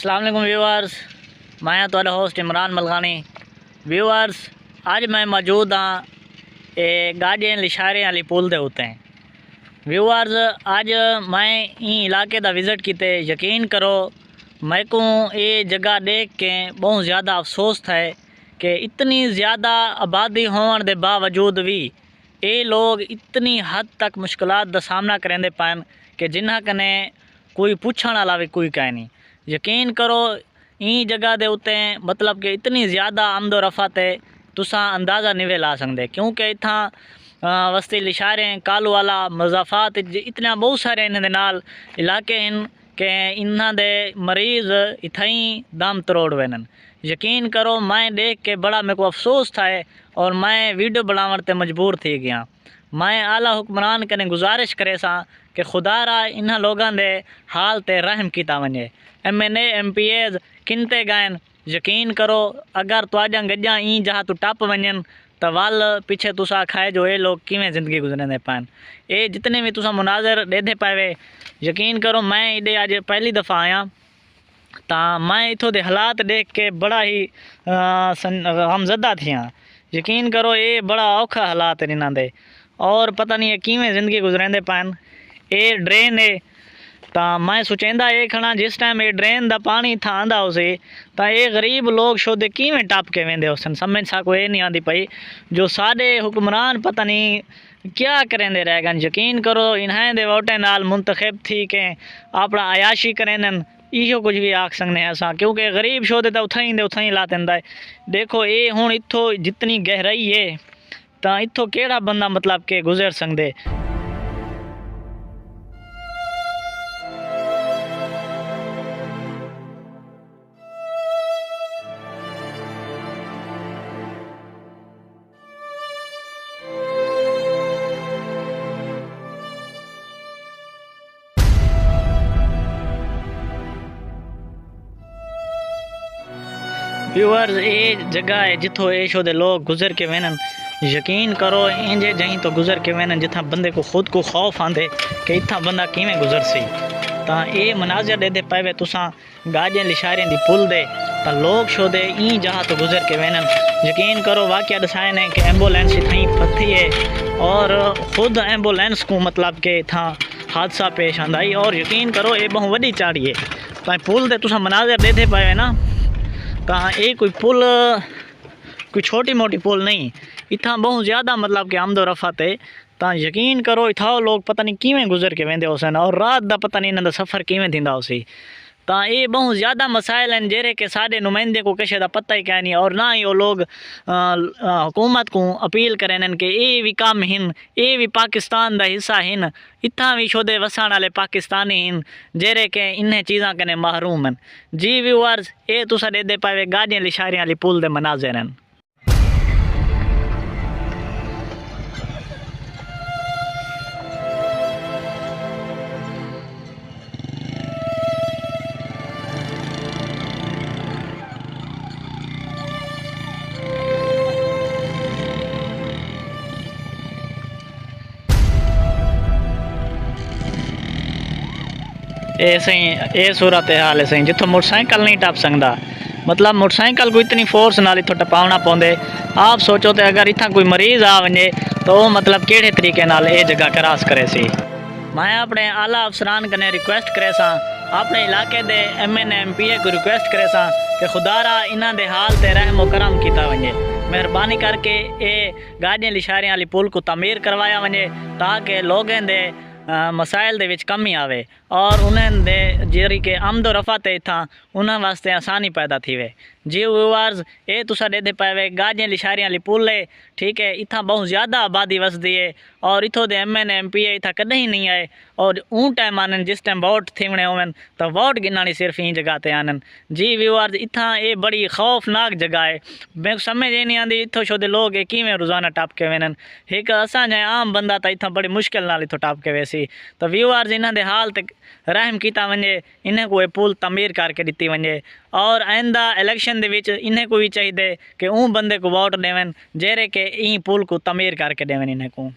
अस्सलाम वालेकुम व्यूअर्स, मैं तुहाडा होस्ट इमरान मलगानी। व्यूअर्स, अज मैं मौजूद हाँ गाड़ियां लिशारे वाली पुल के उत्ते। व्यूअर्स, अज मैं इन इलाके का विजिट किते। यकीन करो मैं को ये जगह देख के बहुत ज़्यादा अफसोस था कि इतनी ज़्यादा आबादी होने के बावजूद भी ये लोग इतनी हद तक मुश्किलात का सामना करेंदे पान कि जिन्हां कने कोई पूछण वाला भी कोई कह नहीं। यकीन करो इन जगह के उत्ते मतलब कि इतनी ज़्यादा आमदो रफ़त है तुसा अंदाज़ा नहीं ला सकते, क्योंकि इत्थां वस्ती लिशारे कालू वाला मजाफात इतना बहुत सारे इन्हें नाल इलाके हैं कि इन्हां दे मरीज़ इत्थां ही दम तरोड़ वेन। यकीन करो मैं देख के बड़ा मेरे को अफसोस था और मैं वीडियो बनावन ते मजबूर थी गया। मैं आला हुक्मरान कने गुजारिश करे सा कि खुदारा इन्हां लोगों दे हाल ते रहम किया वने। MNA MPAs किनते गायन। यकीन करो अगर तुआजा गड्डियां ई जहाँ तू टप वजन तो वल पिछे तुसा खाए जो ये लोग किवें ज़िंदगी गुजरने पान। ये जितने भी तुसा मुनाजर देते पाए, यकीन करो मैं इधे अज पहली दफ़ा आया तो मैं इतों के हालात देख के बड़ा ही गमज़दा थिया। यकीन करो ये बड़ा औखा हालात है इन्हां दे और पता नहीं है किवें ज़िंदगी गुजरेंदे पान। ये ड्रेन है तो मैं सोचेंदा ये खड़ा जिस टाइम ये ड्रेन का पानी इतना आंदा उसे तो ये गरीब लोग शोदे किवें टप के वेंदे उसन समझ साको ये नहीं आती पई। जो साडे हुक्मरान पता नहीं क्या करेंदे रह गए। यकीन करो इन्हें दे वोटे नाल मुंतखब थी के अपना अयाशी करें इहो कुछ भी आख सकने असा, क्योंकि गरीब शोदे तो उथा ही ला देंदा है। देखो ये हुण इत्थों जितनी गहराई है तो इत्थों केड़ा बंदा मतलब के गुजर सकदे। व्यूअर्स, ये जगह है जिथों ये शो दे लोग गुजर के वेनन। यकीन करो इंजे जहीं तो गुजर के वेनन जिथा बंदे को खुद को खौफ आंदे कि इतना बंदा किवें गुजर सी। तो ये मनाजर दे पावे तुसा गाड़ियां लिशारे दी पुल दे तो लोग शो दे ई जहाँ तो गुजर के वेनन। यकीन करो वाकया दसायन है कि एम्बुलेंस इतना फथी है और खुद एम्बुलेंस को मतलब के इतना हादसा पेश आंदा है। और यकीन करो ये बहुत वड्डी चाड़ी है तो पुल दे तुसा मनाजर दे पावे ना तो ये कोई पुल कोई छोटी मोटी पुल नहीं, इतना बहुत ज़्यादा मतलब कि आमदो रफ़त है। तो यकीन करो इतना लोग पता नहीं किवें गुजर के वेंदे होसन और रात का पता नहीं इन्हां दा सफ़र किवें थींदा होसी। तो ये बहुत ज़्यादा मसाइल हैं जेरे के सारे नुमाइंदे को किसी का पता ही क्या नहीं और ना ही वो लोग हुकूमत को अपील करें कि ये भी काम हिन, ये भी पाकिस्तान का हिस्सा हिन, इतना भी शोदे वसान वाले पाकिस्तानी हिन जेरे के इन्हें चीज़ा कने महरूम हैं। जी व्यूअर्स, ये तुसा दे पावे गाड़ियां लिशारियां वाली पुल दे मनाजिर हैं। सही ये सूरत हाल है सही जिथों मोटरसाइकिल नहीं टप सकता, मतलब मोटरसाइकिल को इतनी फोर्स नाल इथों टपावना पौंदे। आप सोचो तो अगर इतना कोई मरीज़ आ वजे तो मतलब केड़े तरीके नाल ये जगह क्रॉस करे सी। मैं अपने आला अफसरान कने रिक्वेस्ट करे सा, अपने इलाके दे MNA MPA को रिक्वेस्ट करे सा कि खुदारा इन्हां दे हाल ते रहम करम किया वजे। मेहरबानी करके ये गाड़ियां लिशारियां वाली पुल को तमीर करवाया वजे ताकि लोगों दे मसाइल दे विच कमी आवे और उन्हें दे जेरी के आमदो रफ़त इतना उन्हें वास्ते आसानी पैदा थी वे। जी व्यूअर्स, ये तुसा दे पावे गाड़ियां लिशारियां वाली पुल है, ठीक है। इतना बहुत ज़्यादा आबादी वसदी है और इथों दे MNA MPA इतना कदे ही नहीं आए और ऊँ टाइम आनन जिस टाइम वोट थीवने होवन तो वोट गिनानी सिर्फ ई जगह ते आनन। जी व्यूअर्स, इतना ये बड़ी खौफनाक जगह है। मैं समझ ये नहीं आती इथों शो दे लोग किवें रोज़ाना टप के वेनन। एक असां जाए आम बंदा तो इतना बड़ी मुश्किल नाल इथों टप के वेसी। तो व्यूअर्स, इन्हां दे हाल ते रहम किया वजे, इन्हें कोई पुल तमीर करके दिती वजे और आइंदा इलेक्शन दे विच इन्हें को भी चाहिए कि ऊँ बंदे को वोट देवन जेरे के ई पुल को तमीर करके देवन इन्हें को।